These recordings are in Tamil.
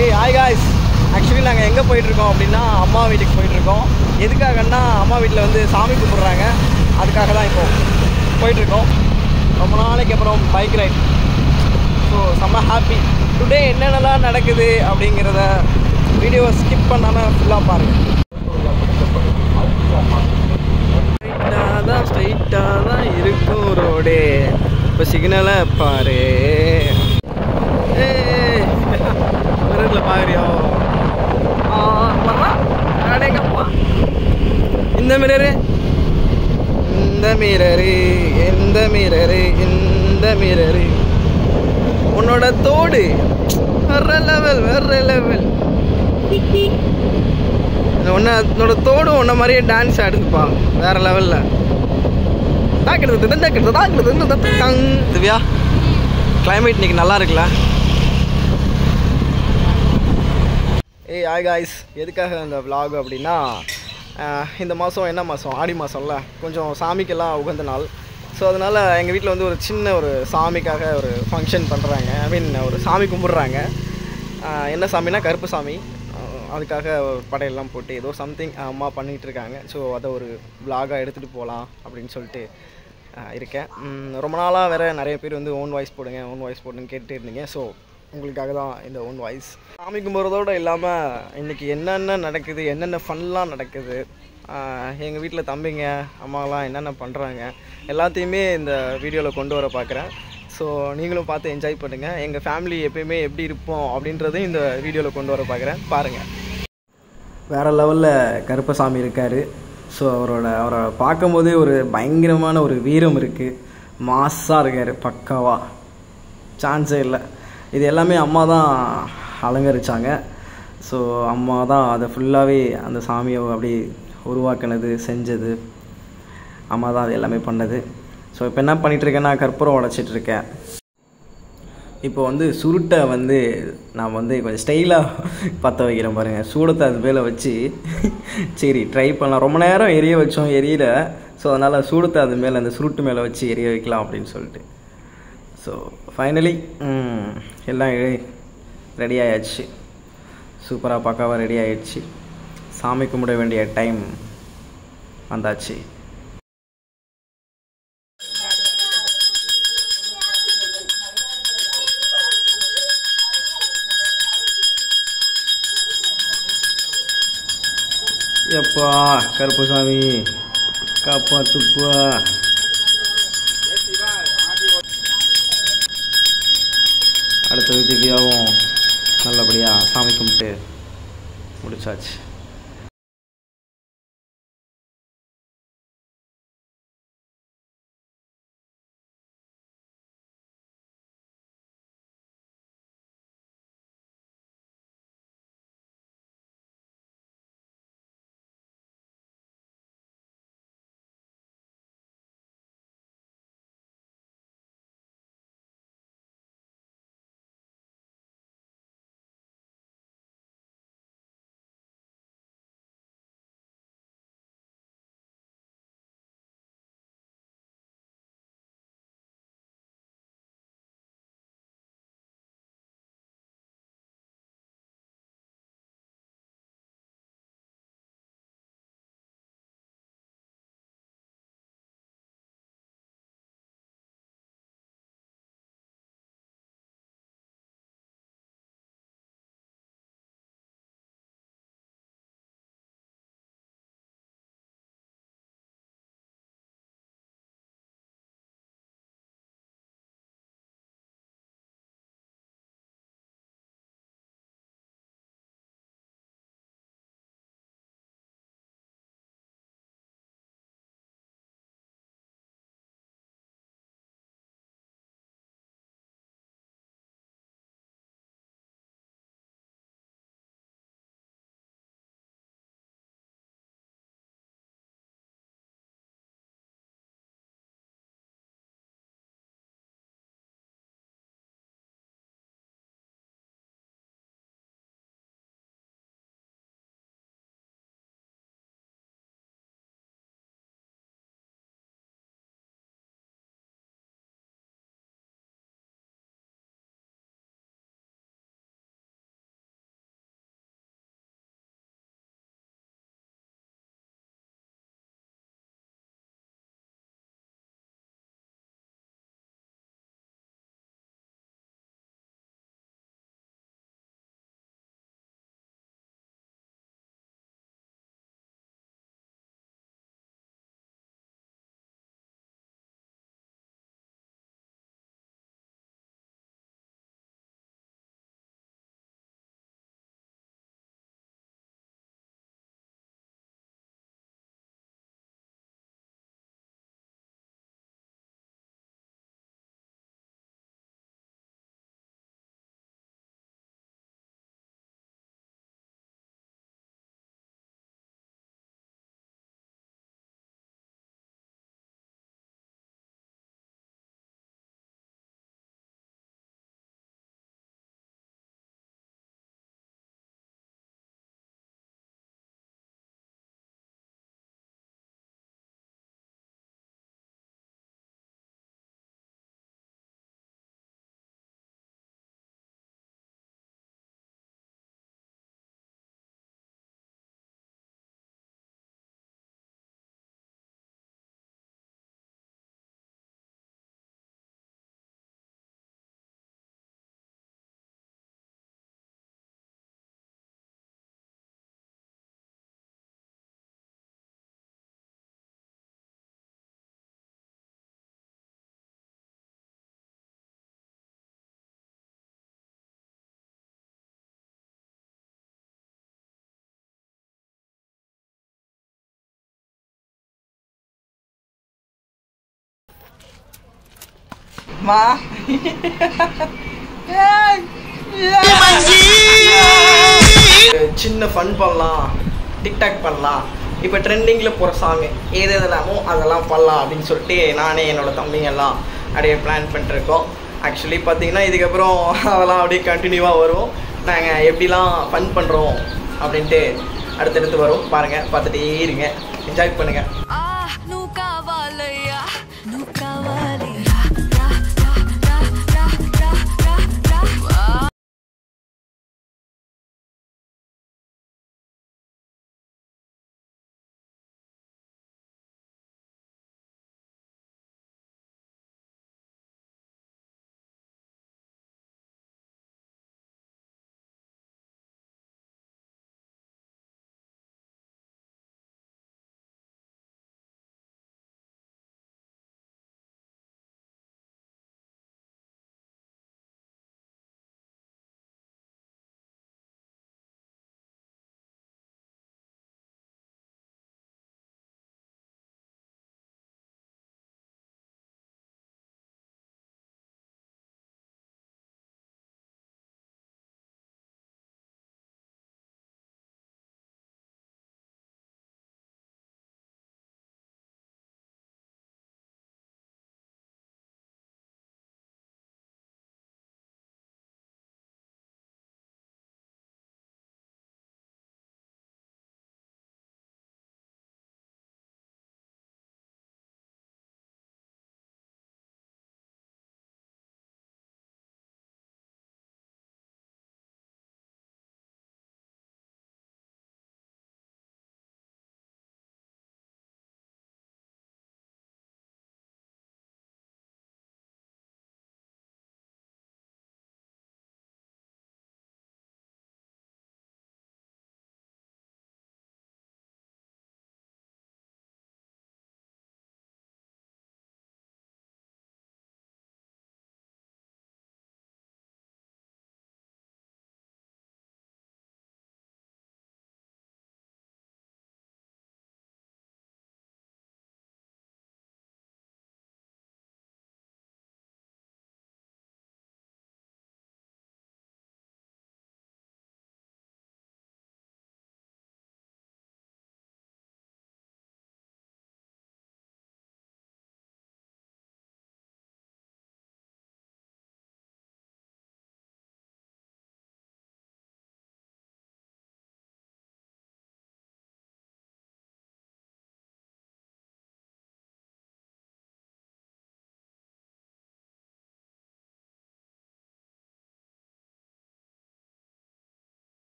ஏய் ஹாய் காய்ஸ், ஆக்சுவலி நாங்கள் எங்கே போயிட்டுருக்கோம் அப்படின்னா அம்மா வீட்டுக்கு போயிட்டுருக்கோம். எதுக்காகன்னா அம்மா வீட்டில் வந்து சாமி கும்பிட்றாங்க, அதுக்காக தான் இப்போது போயிட்டுருக்கோம். ரொம்ப நாளைக்கு அப்புறம் பைக் ரைட். ஸோ செம்ம ஹாப்பி. டுடே என்னென்னலாம் நடக்குது அப்படிங்கிறத வீடியோவை ஸ்கிப் பண்ணாமல் ஃபுல்லாக பாருங்கள். ஸ்ட்ரைட்டாக தான் இருக்கும் ரோடே, இப்போ சிக்னலை பாரு. மிரரில் பாக்குறியோ? வர்றா அடேங்கப்பா. இந்த மிரரு, இந்த மிரரு, எந்த மிரரு, இந்த மிரரு, உன்னோட தோடு வேற லெவல், வேற லெவல். உன்னோட தோடு உன்ன மாதிரியே டான்ஸ் ஆடுதுப்பா, வேற லெவல்ல. திவ்யா, கிளைமேட் இன்னைக்கு நல்லா இருக்குல்ல? ஏய் ஹாய் காய்ஸ், எதுக்காக இந்த vlog அப்படின்னா இந்த மாதம் என்ன மாதம், ஆடி மாதம்ல, கொஞ்சம் சாமிக்கெல்லாம் உகந்த நாள். ஸோ அதனால் எங்கள் வீட்டில் வந்து ஒரு சின்ன ஒரு சாமிக்காக ஒரு ஃபங்க்ஷன் பண்ணுறாங்க. ஐ மீன் ஒரு சாமி கும்பிட்றாங்க. என்ன சாமினா கருப்பு சாமி. அதுக்காக படையெல்லாம் போட்டு ஏதோ சம்திங் அம்மா பண்ணிகிட்டு இருக்காங்க. ஸோ அதை ஒரு vlog-ஆக எடுத்துகிட்டு போகலாம் அப்படின்னு சொல்லிட்டு இருக்கேன். ரொம்ப நாளாக வேறு நிறைய பேர் வந்து ஓன் வாய்ஸ் போடுங்க, ஓன் வாய்ஸ் போடுங்கன்னு கேட்டுட்டு இருந்தீங்க. ஸோ உங்களுக்காக தான் இந்த ஓன் வாய்ஸ். சாமி கும்பிட்றதோடு இல்லாமல் இன்றைக்கி என்னென்ன நடக்குது, என்னென்ன ஃபன்லாம் நடக்குது, எங்கள் வீட்டில் தம்பிங்க அம்மாலாம் என்னென்ன பண்ணுறாங்க எல்லாத்தையுமே இந்த வீடியோவில் கொண்டு வர பார்க்குறேன். ஸோ நீங்களும் பார்த்து என்ஜாய் பண்ணுங்கள். எங்கள் ஃபேமிலி எப்பயுமே எப்படி இருப்போம் அப்படின்றதையும் இந்த வீடியோவில் கொண்டு வர பார்க்குறேன், பாருங்கள். வேறு லெவலில் கருப்பசாமி இருக்கார். ஸோ அவரை பார்க்கும்போதே ஒரு பயங்கரமான ஒரு வீரம் இருக்குது. மாஸாக இருக்கார், பக்காவாக, சான்ஸே இல்லை. இது எல்லாமே அம்மா தான் அலங்கரித்தாங்க. ஸோ அம்மா தான் அதை ஃபுல்லாகவே அந்த சாமியை அப்படி உருவாக்கினது, செஞ்சது அம்மா தான் அது எல்லாமே பண்ணது. ஸோ இப்போ என்ன பண்ணிகிட்ருக்கேன்னா கற்பூரம் உடைச்சிட்ருக்கேன். இப்போ வந்து சுருட்டை வந்து நான் வந்து கொஞ்சம் ஸ்டைலாக பற்ற வைக்கிறேன் பாருங்கள். சூடத்தை அது மேலே வச்சு சரி ட்ரை பண்ணலாம். ரொம்ப நேரம் எரிய வச்சோம், எரியல. ஸோ அதனால் சூடத்தை அது மேலே, அந்த சுருட்டு மேலே வச்சு எரிய வைக்கலாம் அப்படின்னு சொல்லிட்டு. ஸோ ஃபைனலி எல்லாம் ரெடி ஆகிடுச்சு. சூப்பராக பக்காவாக ரெடி ஆகிடுச்சு. சாமி கும்பிட வேண்டிய டைம் வந்தாச்சு. எப்பா கருப்புசாமி காப்பாத்துப்பா. அடுத்தது திவ்யாவும் நல்லபடியாக சாமி கும்பிட்டு முடிச்சாச்சு. மா சின்ன ஃபன் பண்ணலாம், டிக்டாக் பண்ணலாம், இப்போ ட்ரெண்டிங்கில் போகிற சாங் எது எதெல்லாமோ அதெல்லாம் பண்ணலாம் அப்படின்னு சொல்லிட்டு நானே என்னோட தம்பிங்க எல்லாம் அப்படியே பிளான் பண்ணிட்டுருக்கோம். ஆக்சுவலி பார்த்தீங்கன்னா இதுக்கப்புறம் அதெல்லாம் அப்படியே கண்டினியூவாக வரும். நாங்கள் எப்படிலாம் ஃபன் பண்ணுறோம் அப்படின்ட்டு அடுத்தடுத்து வரும். பாருங்கள், பார்த்துட்டே இருங்க, என்ஜாய் பண்ணுங்கள்.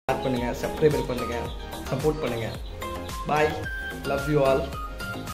ஷேர் பண்ணுங்கள், சப்ஸ்கிரைபர் பண்ணுங்கள், சப்போர்ட் பண்ணுங்கள். பாய், லவ் யூ ஆல்.